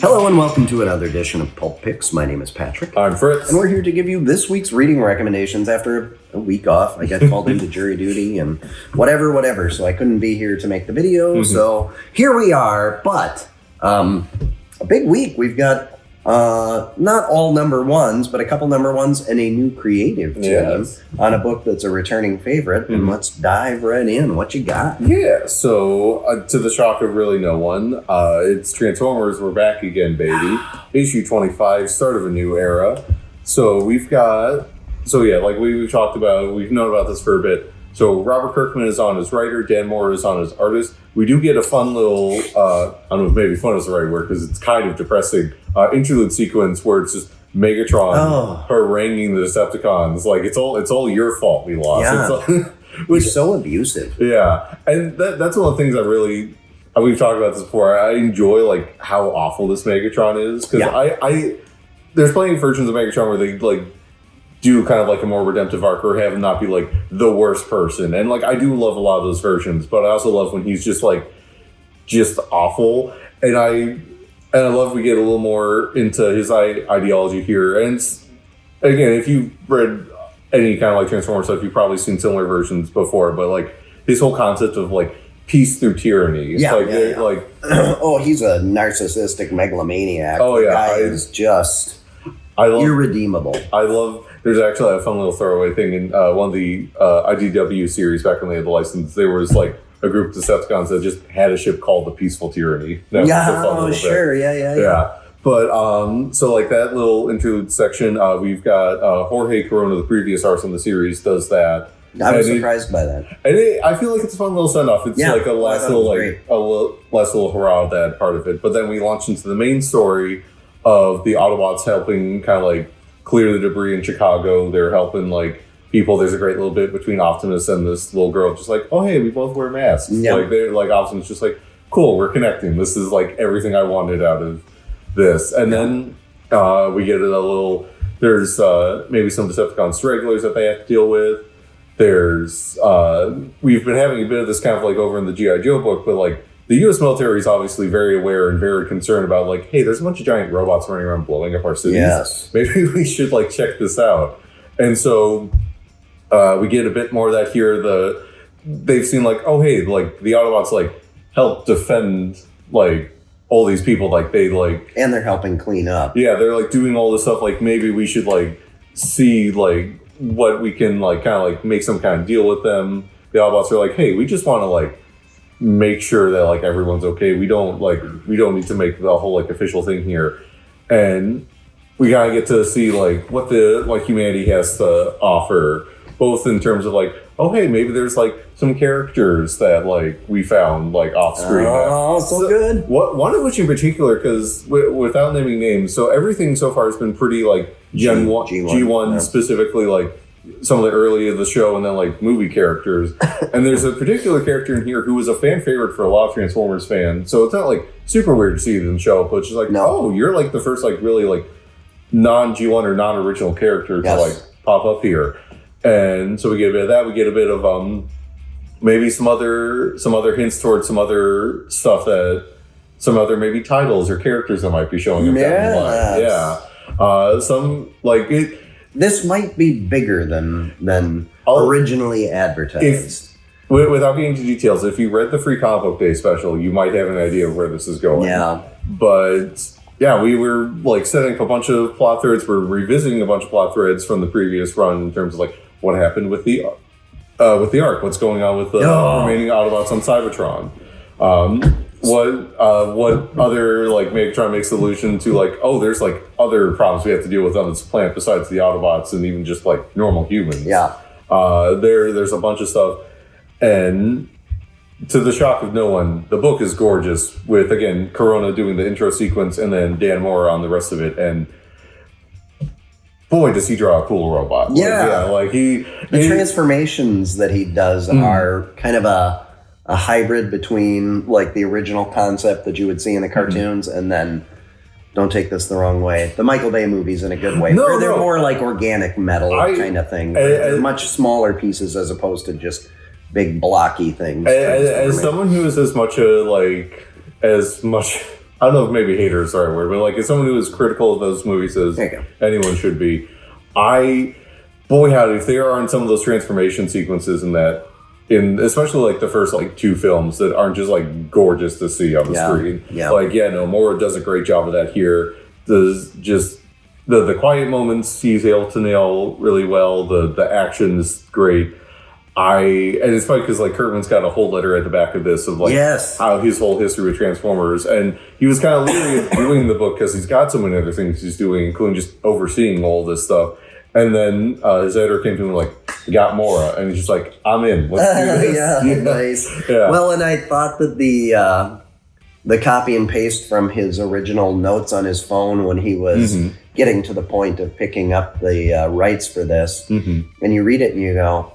Hello and welcome to another edition of Pulp Picks. My name is Patrick. I'm Fritz. And we're here to give you this week's reading recommendations after a week off. I got called into jury duty and whatever. So I couldn't be here to make the video. So here we are. But a big week. We've got not all number ones, but a couple number ones and a new creative team on a book that's a returning favorite. And let's dive right in. What you got? Yeah, so to the shock of really no one, it's Transformers. We're back again, baby. Issue 25, start of a new era. So we've got, like we've talked about, we've known about this for a bit. So Robert Kirkman is on as writer, Dan Moore is on as artist. We do get a fun little, I don't know if maybe fun is the right word because it's kind of depressing, interlude sequence where it's just Megatron haranguing the Decepticons. Like, it's all your fault we lost. Yeah. Which is so abusive. Yeah. And that's one of the things I really, we've talked about this before, I enjoy like how awful this Megatron is. Because I there's plenty of versions of Megatron where they like do kind of like a more redemptive arc or have him not be like the worst person. And like I do love a lot of those versions, but I also love when he's just awful. And I love we get a little more into his ideology here. And it's, again, if you've read any kind of like Transformers stuff, you've probably seen similar versions before, but like his whole concept of like peace through tyranny. Like oh, he's a narcissistic megalomaniac. Oh yeah. The guy is just irredeemable. I love, there's actually a fun little throwaway thing in one of the IDW series back when they had the license. There was like a group of Decepticons that just had a ship called the Peaceful Tyranny. That was sure. Yeah. But so like that little interlude section, we've got Jorge Corona, the previous artist in the series, does that. I was surprised by that. And I feel like it's a fun little send off. It's like a last little hurrah of that part of it. But then we launch into the main story of the Autobots helping kind of like clear the debris in Chicago. They're helping like people. There's a great little bit between Optimus and this little girl, just like, oh hey, we both wear masks. Yep. Like they're like Optimus, just like, cool, we're connecting. This is like everything I wanted out of this. And then we get a little. There's maybe some Decepticon stragglers that they have to deal with. There's we've been having a bit of this kind of like over in the G.I. Joe book, but like the U.S. military is obviously very aware and very concerned about like, hey, there's a bunch of giant robots running around blowing up our cities. Yes. Maybe we should like check this out. And so we get a bit more of that here. They've seen like, oh hey, like the Autobots like help defend like all these people, like they like, and they're helping clean up. Yeah, they're like doing all this stuff. Like maybe we should like see like what we can like kind of like make some kind of deal with them. The Autobots are like, hey, we just want to like make sure that like everyone's okay. We don't need to make the whole like official thing here. And we gotta get to see like what the like humanity has to offer, both in terms of like, oh hey, maybe there's like some characters that like we found like off screen. So good. One of which in particular, because without naming names, so everything so far has been pretty like G1 specifically, like some of the early of the show, and then like movie characters. And there's a particular character in here who was a fan favorite for a lot of Transformers fans. So it's not like super weird to see them show up, but it's just like, oh, you're like the first like really like non-G1 or non-original character to like pop up here. And so we get a bit of that. We get a bit of maybe some other hints towards some other stuff, that some other maybe titles or characters that might be showing up down the line. Yeah. Some like it. This might be bigger than originally advertised. Without getting into details, if you read the free comic book day special, you might have an idea of where this is going. Yeah. But yeah, we were like setting up a bunch of plot threads. We're revisiting a bunch of plot threads from the previous run in terms of like what happened with the arc, what's going on with the remaining Autobots on Cybertron. What other like Megatron makes allusion to like, oh, there's like other problems we have to deal with on this planet besides the Autobots and even just like normal humans. Yeah. There's a bunch of stuff, and to the shock of no one, the book is gorgeous with, again, Corona doing the intro sequence and then Dan Moore on the rest of it. And boy, does he draw a cool robot. The transformations that he does are kind of a hybrid between like the original concept that you would see in the cartoons and then, don't take this the wrong way, the Michael Bay movies in a good way. They're more like organic metal kind of thing. They're much smaller pieces as opposed to just big blocky things. As someone who is as much I don't know if maybe hater is the right word, but like as someone who is critical of those movies as anyone should be, boy howdy, if they are in some of those transformation sequences in that, especially like the first like 2 films that aren't just like gorgeous to see on the screen. Yeah. Like, Mora does a great job of that here. The quiet moments he's able to nail really well. The action is great. And it's funny because like Kirkman's got a whole letter at the back of this of like how his whole history with Transformers, and he was kind of leery of doing the book because he's got so many other things he's doing, including just overseeing all this stuff. And then his editor came to him like, "We got Mora," and he's just like, "I'm in. Let's do this." Nice. Yeah. Well, and I thought that the copy and paste from his original notes on his phone when he was getting to the point of picking up the rights for this, and you read it and you go,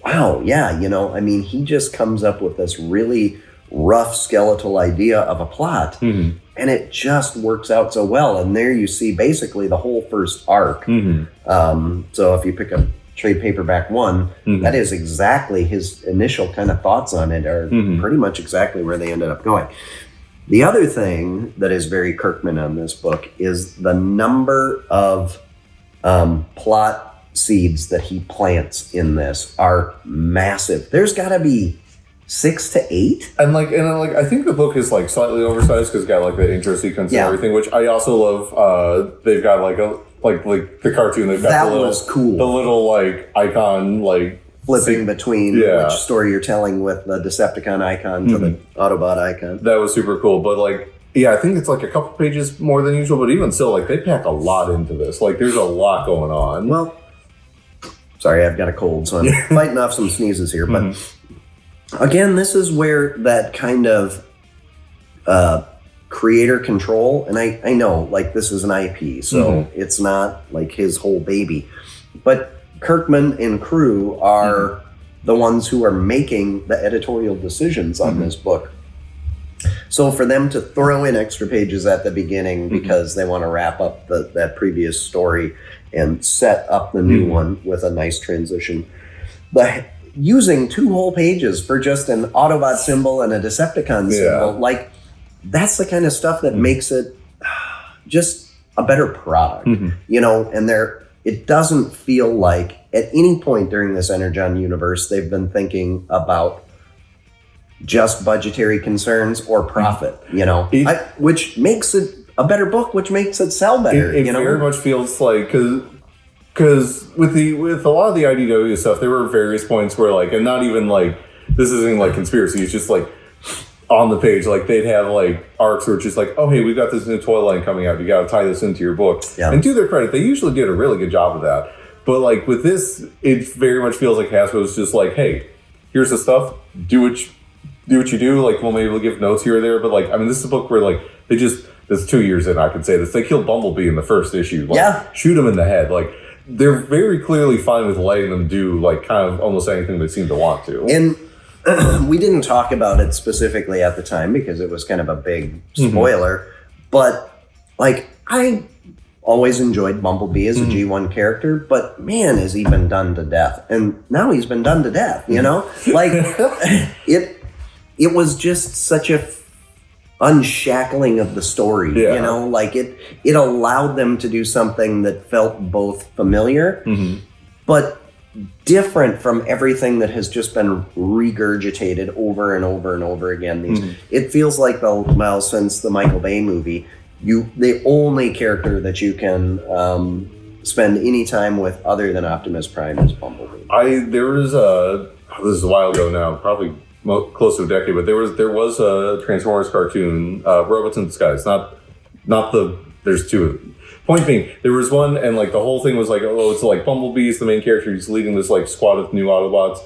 wow, yeah, I mean, he just comes up with this really rough skeletal idea of a plot, and it just works out so well. And there you see basically the whole first arc. So if you pick up trade paperback 1, that is exactly his initial kind of thoughts on it are pretty much exactly where they ended up going. The other thing that is very Kirkman on this book is the number of plot seeds that he plants in this are massive. There's got to be 6 to 8. And I think the book is like slightly oversized because it's got like the intro sequence and everything, which I also love. They've got like the cartoon. They've got that was cool. The little like icon like flipping between which story you're telling with the Decepticon icon to the Autobot icon. That was super cool. But like, I think it's like a couple pages more than usual. But even still, like they pack a lot into this. Like there's a lot going on. Well, sorry, I've got a cold, so I'm fighting off some sneezes here. But again, this is where that kind of creator control, and I know, like, this is an IP, so it's not like his whole baby. But Kirkman and crew are the ones who are making the editorial decisions on this book. So for them to throw in extra pages at the beginning because they want to wrap up that previous story and set up the new one with a nice transition. But using 2 whole pages for just an Autobot symbol and a Decepticon symbol, like that's the kind of stuff that makes it just a better product, and it doesn't feel like at any point during this Energon universe, they've been thinking about just budgetary concerns or profit, which makes it a better book, which makes it sell better. It very much feels like because with a lot of the IDW stuff, there were various points where like, and not even like this isn't like conspiracy. It's just like on the page, like they'd have like arcs where it's just like, oh hey, we've got this new toy line coming out. You got to tie this into your book. Yeah. And to their credit, they usually did a really good job of that. But like with this, it very much feels like Hasbro's just like, hey, here's the stuff. Do what you do. Like, well, maybe we'll give notes here or there. But like, I mean, this is a book where like they just, that's 2 years in, I can say this. They killed Bumblebee in the first issue. Like, shoot him in the head. Like, they're very clearly fine with letting them do like kind of almost anything they seem to want to. And we didn't talk about it specifically at the time because it was kind of a big spoiler. But like, I always enjoyed Bumblebee as a G1 character, but man, has he been done to death. And now he's been done to death, Like, it was just such a unshackling of the story, Like it allowed them to do something that felt both familiar, but different from everything that has just been regurgitated over and over and over again. It feels like since the Michael Bay movie, the only character that you can spend any time with other than Optimus Prime is Bumblebee. This is a while ago now, probably close to a decade, but there was a Transformers cartoon, Robots in Disguise. There's 2 of them. Point being, there was one, and like the whole thing was like, oh, it's like Bumblebee's the main character. He's leading this like squad of new Autobots,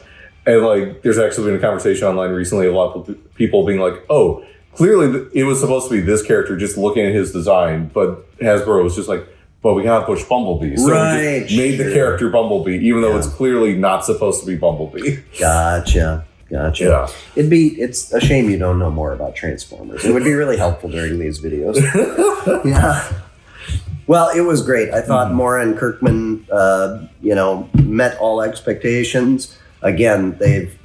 and like there's actually been a conversation online recently. A lot of people being like, oh, clearly it was supposed to be this character, just looking at his design, but Hasbro was just like, well, we gotta push Bumblebee, so it just made the character Bumblebee, even though it's clearly not supposed to be Bumblebee. Gotcha. Yeah. It's a shame you don't know more about Transformers. It would be really helpful during these videos. Yeah. Well, it was great. I thought Mora and Kirkman, met all expectations. Again,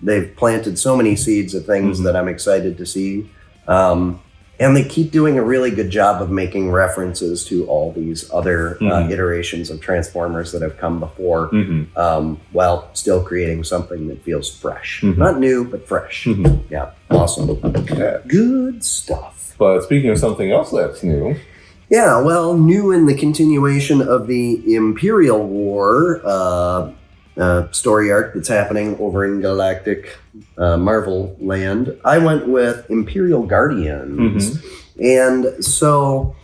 they've planted so many seeds of things that I'm excited to see. And And they keep doing a really good job of making references to all these other iterations of Transformers that have come before, while still creating something that feels fresh. Not new, but fresh. Yeah, awesome. Yeah. Good stuff. But speaking of something else that's new. Yeah, well, new in the continuation of the Imperial War story arc that's happening over in Galactic Marvel Land, I went with Imperial Guardians. And so,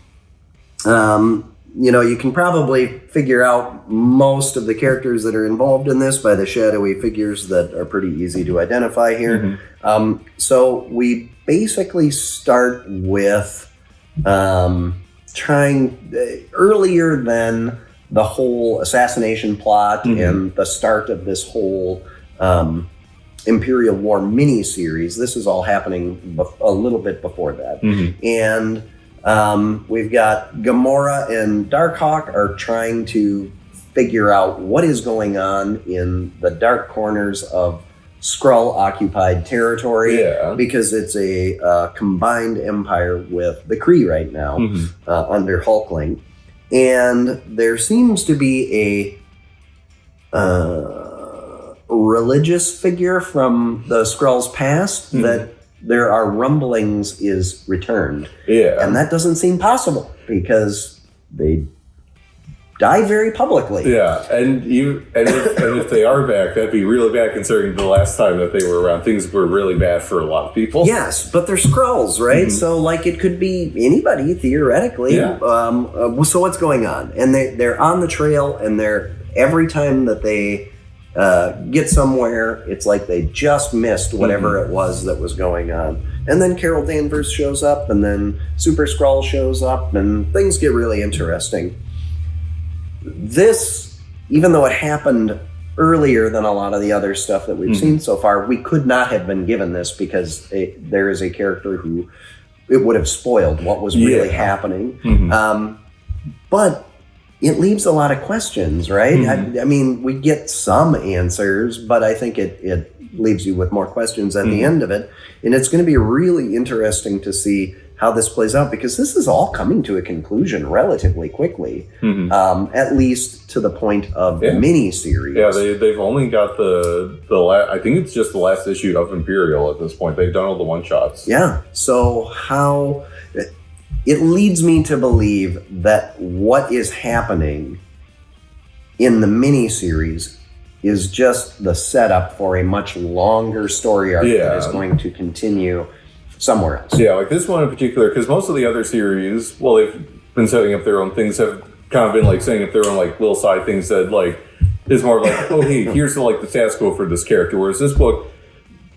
you can probably figure out most of the characters that are involved in this by the shadowy figures that are pretty easy to identify here. So we basically start with trying earlier than the whole assassination plot and the start of this whole Imperial War mini-series. This is all happening a little bit before that. And we've got Gamora and Darkhawk are trying to figure out what is going on in the dark corners of Skrull-occupied territory, because it's a combined empire with the Kree right now under Hulkling. And there seems to be a religious figure from the Skrulls' past that there are rumblings is returned. And that doesn't seem possible because they die very publicly. And if they are back, that'd be really bad considering the last time that they were around, things were really bad for a lot of people. Yes, but they're Skrulls, right? So like it could be anybody theoretically. So what's going on? And they're on the trail, and every time that they get somewhere, it's like they just missed whatever it was that was going on. And then Carol Danvers shows up, and then Super Skrull shows up, and things get really interesting. This, even though it happened earlier than a lot of the other stuff that we've seen so far, we could not have been given this because there is a character who it would have spoiled what was really happening. But it leaves a lot of questions, right? I mean, we get some answers, but I think it leaves you with more questions at the end of it. And it's going to be really interesting to see how this plays out, because this is all coming to a conclusion relatively quickly, at least to the point of the mini-series. Yeah, they've only got the last, I think it's just the last issue of Imperial at this point. They've done all the one-shots. Yeah, so how... It leads me to believe that what is happening in the mini-series is just the setup for a much longer story arc that is going to continue somewhere else. Yeah, like this one in particular, because most of the other series, well, they've been setting up their own things, have kind of been like setting up their own like little side things that like is more like, oh hey, here's the like the status quo for this character. Whereas this book,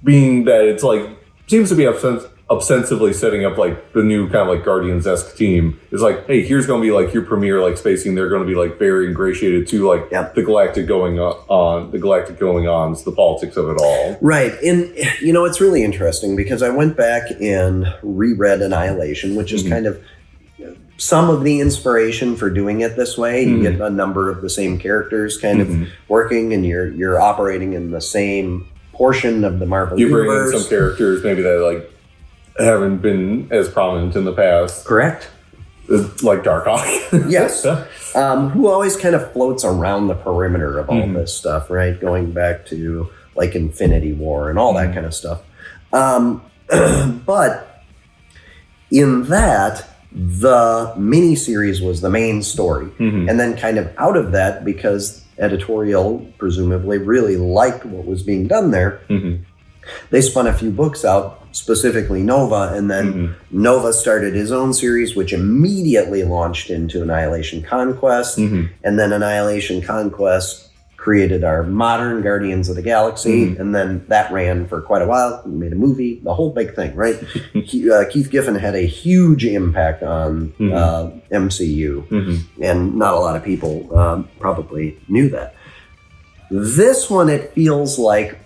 being that it's like seems to be ostensibly setting up like the new kind of like Guardians-esque team, is like, hey, here's going to be like your premier like spacing. They're going to be like very ingratiated to like the galactic going on, the politics of it all. Right. And it's really interesting because I went back and reread Annihilation, which is kind of some of the inspiration for doing it this way. You get a number of the same characters kind of working, and you're operating in the same portion of the Marvel universe. You bring in some characters maybe that like haven't been as prominent in the past. Correct. Like Darkhawk. Yes. Who always kind of floats around the perimeter of all this stuff, right? Going back to like Infinity War and all that kind of stuff. But in that, the miniseries was the main story. And then kind of out of that, because editorial presumably really liked what was being done there, they spun a few books out, specifically Nova, and then Nova started his own series, which immediately launched into Annihilation Conquest, and then Annihilation Conquest created our modern Guardians of the Galaxy, and then that ran for quite a while. We made a movie, the whole big thing, right? Keith Giffen had a huge impact on MCU, and not a lot of people probably knew that. This one, it feels like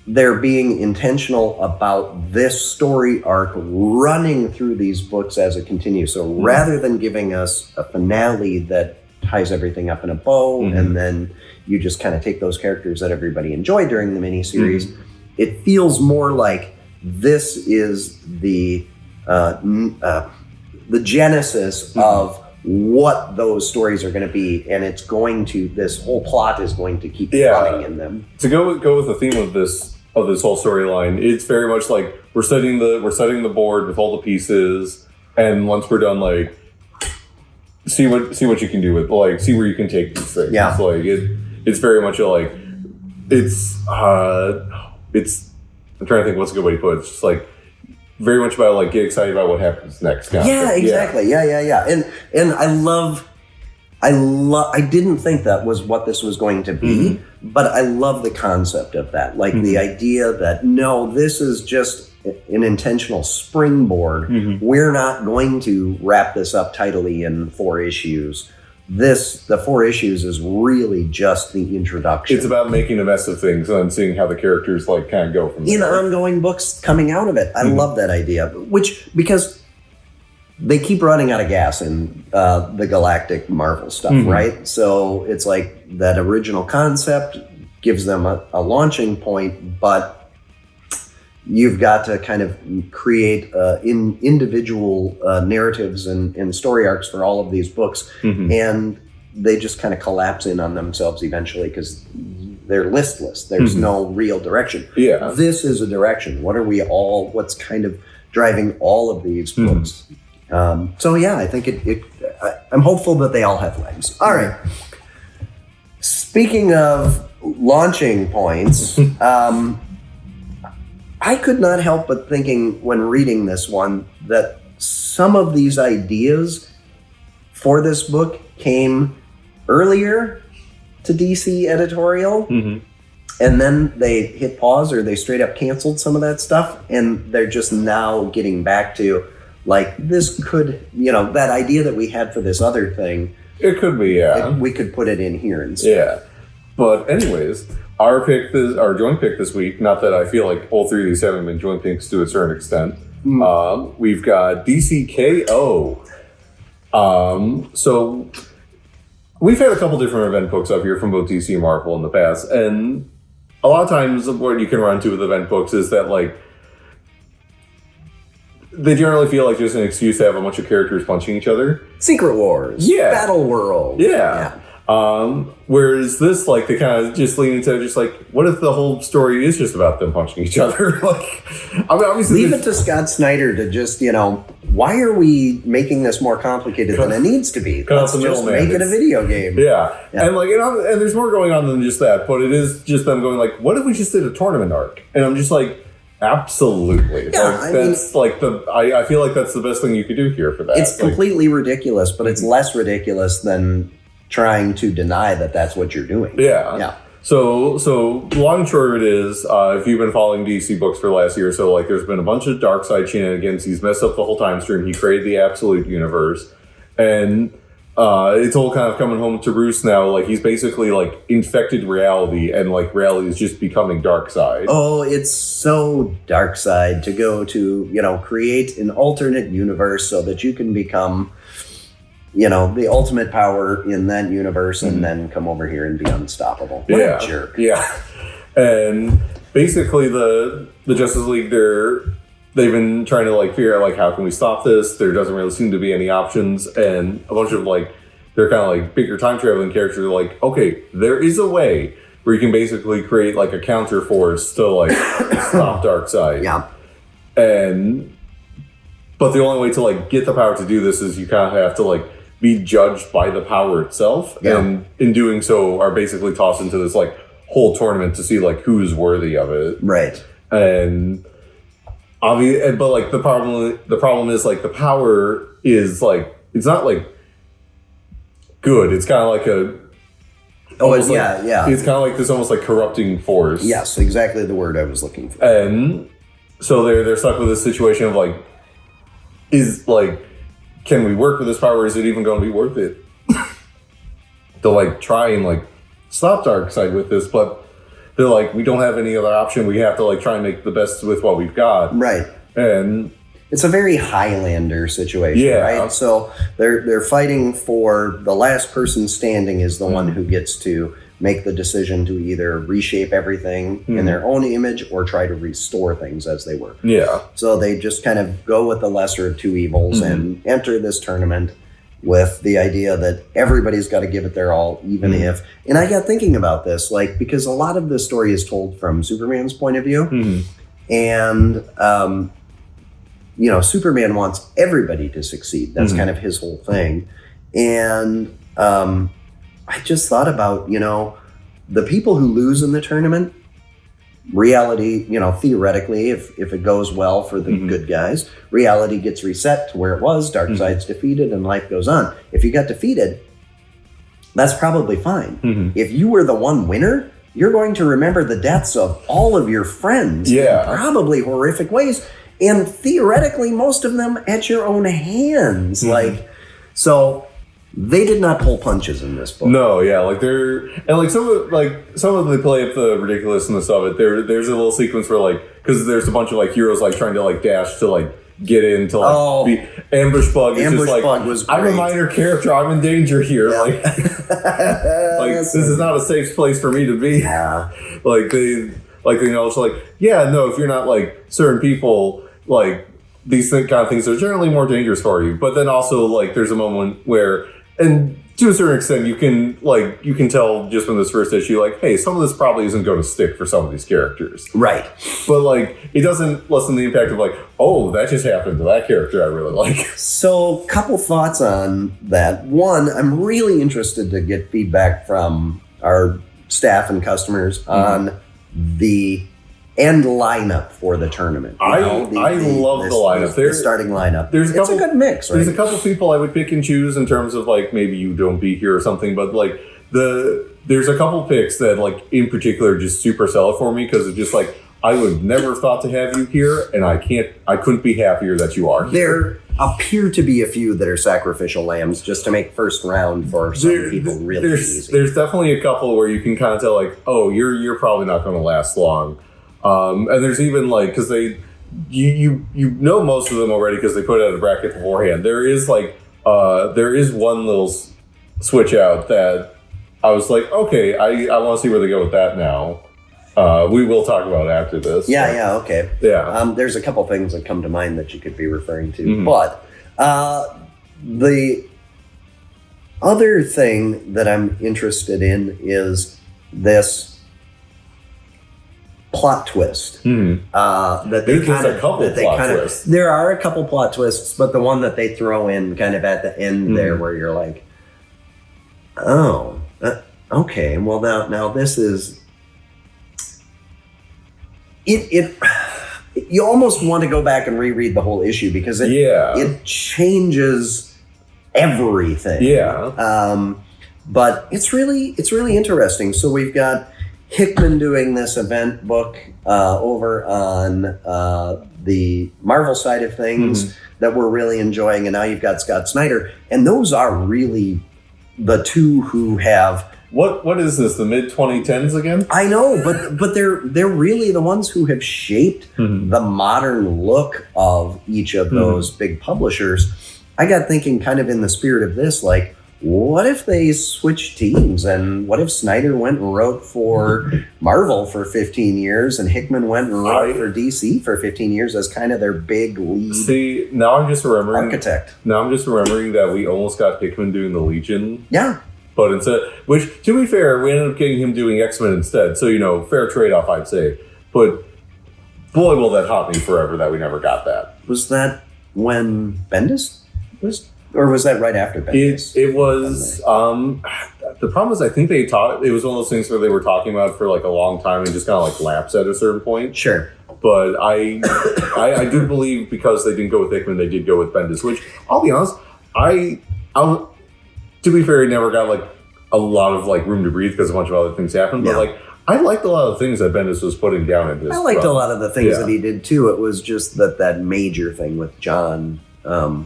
they're being intentional about this story arc running through these books as it continues. So rather than giving us a finale that ties everything up in a bow, and then you just kind of take those characters that everybody enjoyed during the miniseries, it feels more like this is the the genesis of what those stories are going to be, and it's going to, this whole plot is going to keep running in them. To go with the theme of this whole storyline, it's very much like we're setting the board with all the pieces, and once we're done, like see what you can do with, like, see where you can take these things. Yeah. It's like it's very much a, like, it's I'm trying to think what's a good way to put it. It's just like very much about, like, get excited about what happens next. Kind Yeah, of exactly. Yeah. And I didn't think that was what this was going to be, but I love the concept of that. Like the idea that, no, this is just an intentional springboard. We're not going to wrap this up tidily in 4 issues. The 4 issues is really just the introduction. It's about making a mess of things and then seeing how the characters, like, kind of go from there. In ongoing books coming out of it. I love that idea, because they keep running out of gas in the Galactic Marvel stuff, right? So it's like that original concept gives them a launching point, but you've got to kind of create individual narratives and story arcs for all of these books. And they just kind of collapse in on themselves eventually because they're listless. There's no real direction. Yeah. This is a direction. What's kind of driving all of these books? So yeah, I think I'm hopeful that they all have legs. All right. Speaking of launching points, I could not help but thinking when reading this one that some of these ideas for this book came earlier to DC editorial, and then they hit pause or they straight up canceled some of that stuff, and they're just now getting back to, like, this could, that idea that we had for this other thing. It could be, yeah. We could put it in here instead. Yeah. But anyways, our joint pick this week, not that I feel like all 3 of these haven't been joint picks to a certain extent. We've got DCKO. So we've had a couple different event books up here from both DC and Marvel in the past, and a lot of times what you can run to with event books is that, like, they generally feel like just an excuse to have a bunch of characters punching each other. Secret Wars. Yeah. Battle World. Yeah. Whereas this, like, they kind of just lean into just like, what if the whole story is just about them punching each other? Like, I mean, obviously, leave it to Scott Snyder to just, why are we making this more complicated than it needs to be? Let's just make it a video game. Yeah. And like, and there's more going on than just that, but it is just them going like, what if we just did a tournament arc? And I'm just like, absolutely. Yeah, I feel like that's the best thing you could do here for that. It's completely ridiculous, but it's less ridiculous than trying to deny that that's what you're doing. Yeah. So long and short of it is, if you've been following DC books for the last year or so, like, there's been a bunch of Darkseid shenanigans. He's messed up the whole time stream. He created the Absolute Universe, and it's all kind of coming home to roost now. Like, he's basically, like, infected reality, and, like, reality is just becoming Darkseid. Oh, it's so Darkseid to go to, create an alternate universe so that you can become, the ultimate power in that universe, and then come over here and be unstoppable. What a jerk. Yeah. And basically the Justice League, they've been trying to, like, figure out, like, how can we stop this? There doesn't really seem to be any options, and a bunch of, like, they're kind of like bigger time traveling characters are like, okay, there is a way where you can basically create, like, a counter force to, like, stop Darkseid. Yeah. But the only way to, like, get the power to do this is you kind of have to, like, be judged by the power itself, and in doing so are basically tossed into this, like, whole tournament to see, like, who's worthy of it. Right. And obviously, but, like, the problem is, like, the power is, like, it's not, like, good. It's kind of like it's kind of like this almost, like, corrupting force. Yes, exactly the word I was looking for. And so they're stuck with this situation of, like, can we work with this power? Is it even going to be worth it to, like, try and, like, stop Darkseid with this? But they're like, we don't have any other option. We have to, like, try and make the best with what we've got. Right. And it's a very Highlander situation, right? So they're fighting for the last person standing is the one who gets to make the decision to either reshape everything in their own image or try to restore things as they were. Yeah. So they just kind of go with the lesser of two evils and enter this tournament with the idea that everybody's got to give it their all, even if... And I got thinking about this, like, because a lot of the story is told from Superman's point of view. And, you know, Superman wants everybody to succeed. That's kind of his whole thing. And I just thought about, you know, the people who lose in the tournament, reality, you know, theoretically, if it goes well for the good guys, reality gets reset to where it was, Darkseid's defeated, and life goes on. If you got defeated, that's probably fine. If you were the one winner, you're going to remember the deaths of all of your friends in probably horrific ways, and theoretically, most of them at your own hands. Like, so... They did not pull punches in this book. No, yeah, like they're and like some of them they play up the ridiculousness of it. There's a little sequence where like because there's a bunch of like heroes like trying to like dash to like get into like be Ambush Bug. Is Ambush just like Bug was great. I'm a minor character. I'm in danger here. Yeah. Like this is not a safe place for me to be. Yeah. Like they you know it's like if you're not like certain people like these kind of things are generally more dangerous for you. But then also like there's a moment where. And to a certain extent, you can tell just from this first issue, like, hey, some of this probably isn't going to stick for some of these characters. Right. But, like, it doesn't lessen the impact of, like, oh, that just happened to that character I really like. So, couple thoughts on that. One, I'm really interested to get feedback from our staff and customers on the end lineup for the tournament. I love the lineup. The starting lineup. It's a good mix, right? There's a couple people I would pick and choose in terms of like maybe you don't be here or something, but like there's a couple picks that like in particular just super sell it for me because it's just like I would never thought to have you here, and I couldn't be happier that you are here. There appear to be a few that are sacrificial lambs just to make first round for some people really easy. There's definitely a couple where you can kind of tell like, oh, you're probably not going to last long. And there's even like because you know most of them already because they put out a bracket beforehand. There is one little switch out that I was like, okay, I want to see where they go with that now. We will talk about it after this. Yeah, okay. Yeah. There's a couple things that come to mind that you could be referring to, but the other thing that I'm interested in is this plot twist. That they kind of, twists. There are a couple plot twists, but the one that they throw in kind of at the end there, where you're like, oh, okay. Well, now this is it. You almost want to go back and reread the whole issue because it changes everything. Yeah. But it's really interesting. So we've got Hickman doing this event book over on the Marvel side of things that we're really enjoying. And now you've got Scott Snyder. And those are really the two who have... What is this, the mid-2010s again? I know, but they're really the ones who have shaped the modern look of each of those big publishers. I got thinking kind of in the spirit of this, like, what if they switched teams, and what if Snyder went and wrote for Marvel for 15 years and Hickman went and wrote for DC for 15 years as kind of their big lead? See, now I'm just remembering architect. Now I'm just remembering that we almost got Hickman doing the Legion. Yeah. But instead, which to be fair, we ended up getting him doing X-Men instead. So, you know, fair trade-off, I'd say. But boy, will that haunt me forever that we never got that. Was that when Bendis was... Or was that right after Bendis? It was. The problem is, I think it was one of those things where they were talking about it for like a long time and just kind of like lapsed at a certain point. Sure. But I do believe because they didn't go with Hickman, they did go with Bendis. Which I'll be honest, to be fair, he never got like a lot of like room to breathe because a bunch of other things happened. But like I liked a lot of the things that Bendis was putting down in this. I liked a lot of the things that he did too. It was just that major thing with John.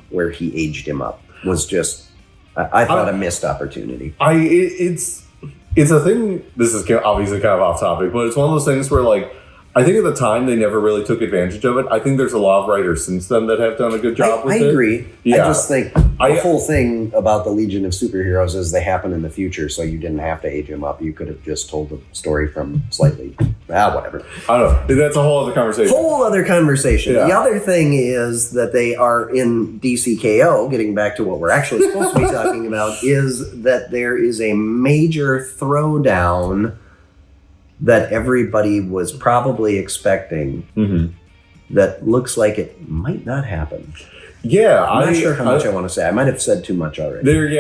Where he aged him up was just, I thought, a missed opportunity. It's a thing. This is obviously kind of off topic, but it's one of those things where like I think at the time they never really took advantage of it. I think there's a lot of writers since then that have done a good job with it. I agree. Yeah. I just think the whole thing about the Legion of Superheroes is they happen in the future, so you didn't have to age them up. You could have just told the story from slightly, whatever. I don't know. That's a whole other conversation. Whole other conversation. Yeah. The other thing is that they are in DCKO, getting back to what we're actually supposed to be talking about, is that there is a major throwdown that everybody was probably expecting that looks like it might not happen. Yeah, I'm not sure how much I want to say. I might have said too much already.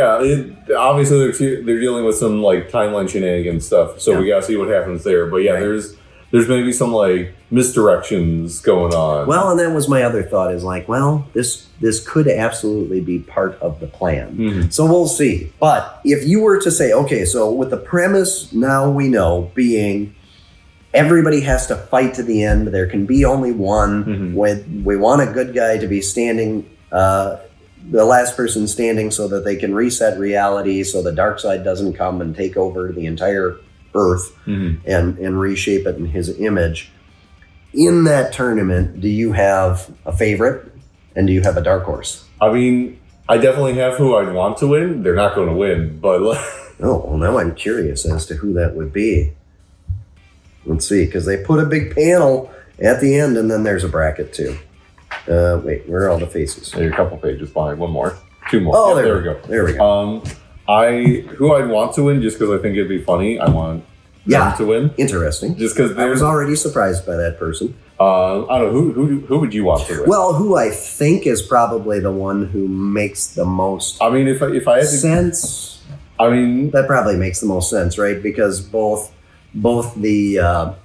Obviously they're dealing with some like timeline shenanigans stuff, so we gotta see what happens there. But yeah, there's maybe some like misdirections going on. Well, and that was my other thought is like, well, this could absolutely be part of the plan. So we'll see. But if you were to say, okay, so with the premise now we know being everybody has to fight to the end, there can be only one. We want a good guy to be standing, the last person standing, so that they can reset reality, so the dark side doesn't come and take over the entire Earth and reshape it in his image. In that tournament, do you have a favorite and do you have a dark horse? I mean, I definitely have who I'd want to win. They're not going to win, but oh, well, now I'm curious as to who that would be. Let's see, because they put a big panel at the end, and then there's a bracket too. Wait, where are all the faces? There are a couple pages behind. One more, two more. Oh, there we go. There we go. Who I'd want to win, just because I think it'd be funny. I want them to win. Interesting. Just because I was already surprised by that person. I don't know who would you want to win? Well, who I think is probably the one who makes the most. I mean, if I had to, sense. I mean, that probably makes the most sense, right? Because both the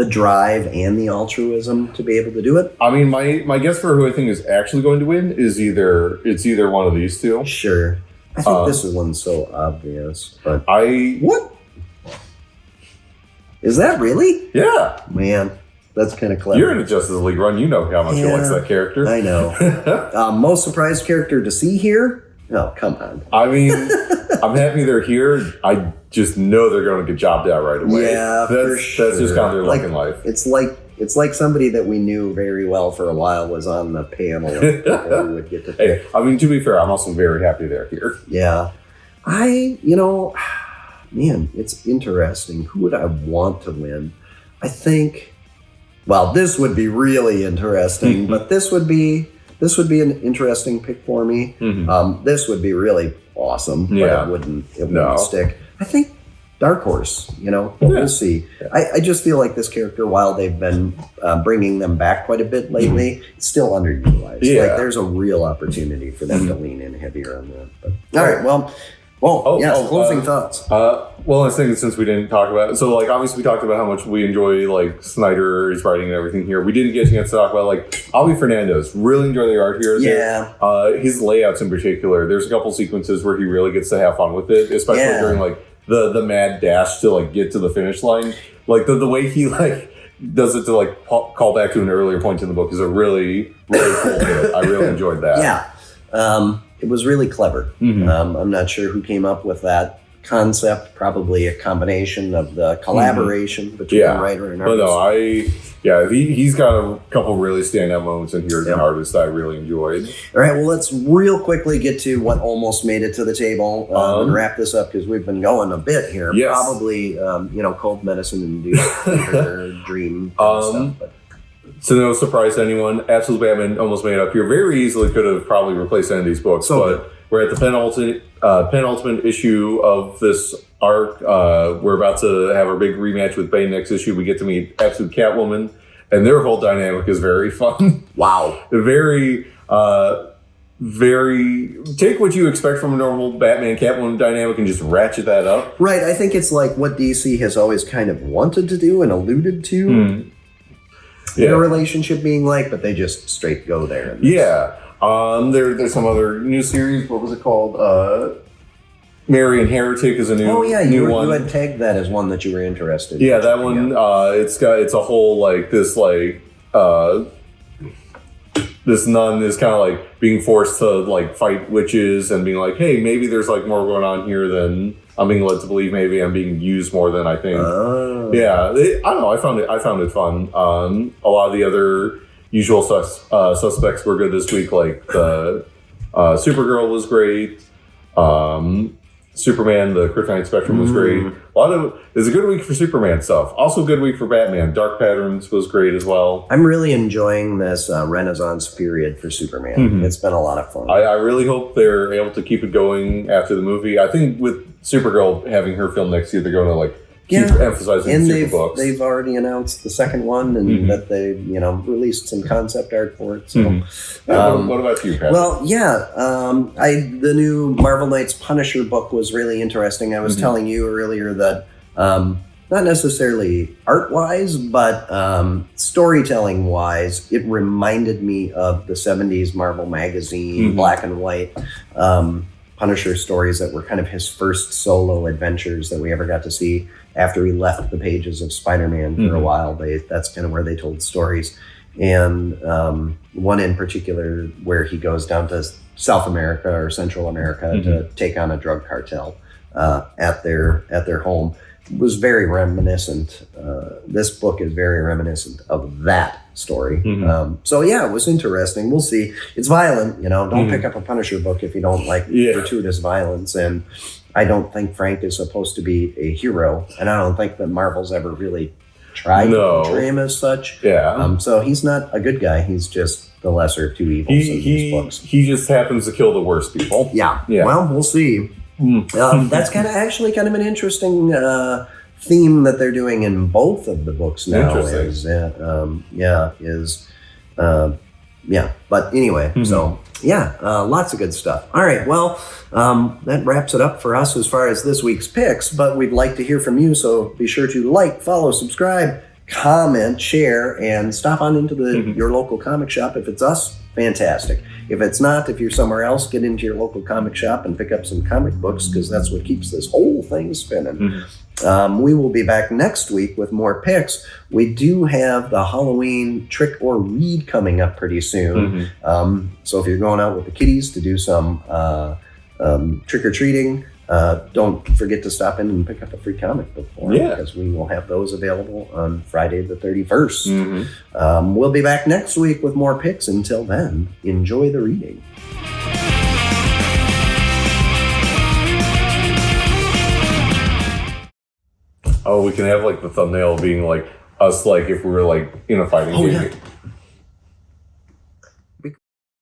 drive and the altruism to be able to do it. I mean, my guess for who I think is actually going to win is either one of these two. Sure. I think this one's so obvious, but what? Is that really? Yeah. Man, that's kind of clever. You're in a Justice League run. You know how much you like that character. I know. Most surprised character to see here? Oh, come on. I mean, I'm happy they're here. I just know they're going to get jobbed out right away. Yeah, for sure. That's just kind of their luck in life. It's like somebody that we knew very well for a while was on the panel and we would get to pick. Hey, I mean, to be fair, I'm also very happy they're here. Yeah. Man, it's interesting. Who would I want to win? I think, well, this would be really interesting, but this would be an interesting pick for me. This would be really awesome, but it wouldn't stick. I think Dark Horse, we'll see. I just feel like this character, while they've been bringing them back quite a bit lately, it's still underutilized. Yeah. Like there's a real opportunity for them to lean in heavier on that. But, all right, closing thoughts. Well, I was thinking since we didn't talk about it, so like obviously we talked about how much we enjoy like Snyder's writing and everything here. We didn't get a chance to talk about like Avi Fernandez. Really enjoy the art here. Yeah. His layouts in particular. There's a couple sequences where he really gets to have fun with it, especially during like the mad dash to like get to the finish line. Like the way he like does it to like call back to an earlier point in the book is a really really cool bit. I really enjoyed that. Yeah. It was really clever. I'm not sure who came up with that concept. Probably a combination of the collaboration between the writer and artist. But no, he's got a couple really standout moments in here as an artist that I really enjoyed. All right, well, let's real quickly get to what almost made it to the table and wrap this up because we've been going a bit here. Yes. Probably, cold medicine and dream stuff. But. So no surprise to anyone, Absolute Batman almost made up here. Very easily could have probably replaced any of these books, but we're at the penultimate issue of this arc. We're about to have our big rematch with Bane next issue. We get to meet Absolute Catwoman, and their whole dynamic is very fun. Wow. Very take what you expect from a normal Batman Catwoman dynamic and just ratchet that up. Right. I think it's like what DC has always kind of wanted to do and alluded to. Their relationship being like, but they just straight go there. There's some other new series. What was it called? Marion Heretic is a new. Oh yeah, new you one. You had tagged that as one that you were interested in. Yeah, that one. It's a whole like this like this nun is kind of like being forced to like fight witches and being like, hey, maybe there's like more going on here than I'm being led to believe maybe I'm being used more than I think. Yeah, I don't know. I found it fun. A lot of the other usual suspects were good this week. Like the Supergirl was great. Superman, the Kryptonite Spectrum was great. It's a good week for Superman stuff. Also, a good week for Batman. Dark Patterns was great as well. I'm really enjoying this Renaissance period for Superman. It's been a lot of fun. I really hope they're able to keep it going after the movie. I think with Supergirl having her film next year, they're going to like keep emphasizing and the books. They've already announced the second one, and that they released some concept art for it. So, what about you, Pat? Well, the new Marvel Knights Punisher book was really interesting. I was telling you earlier that not necessarily art-wise, but storytelling-wise, it reminded me of the 70s Marvel magazine, black and white Punisher stories that were kind of his first solo adventures that we ever got to see after he left the pages of Spider-Man for a while. That's kind of where they told stories. And one in particular where he goes down to South America or Central America to take on a drug cartel at their home was very reminiscent. This book is very reminiscent of that story. So it was interesting. We'll see. It's violent, don't pick up a Punisher book if you don't like gratuitous violence. And I don't think Frank is supposed to be a hero. And I don't think that Marvel's ever really tried to portray him as such. So he's not a good guy. He's just the lesser of two evils in these books. He just happens to kill the worst people. Yeah. Well, we'll see. That's kind of an interesting theme that they're doing in both of the books now. But anyway, lots of good stuff. All right, well, that wraps it up for us as far as this week's picks, but we'd like to hear from you, so be sure to like, follow, subscribe, comment, share, and stop on into your local comic shop. If it's us, fantastic. If it's not, if you're somewhere else, get into your local comic shop and pick up some comic books, because that's what keeps this whole thing spinning. We will be back next week with more picks. We do have the Halloween trick or read coming up pretty soon. So if you're going out with the kiddies to do some trick-or-treating, don't forget to stop in and pick up a free comic book for them, because we will have those available on Friday the 31st. We'll be back next week with more picks. Until then, enjoy the reading. Oh, we can have like the thumbnail being like us, like if we were like in a fighting game.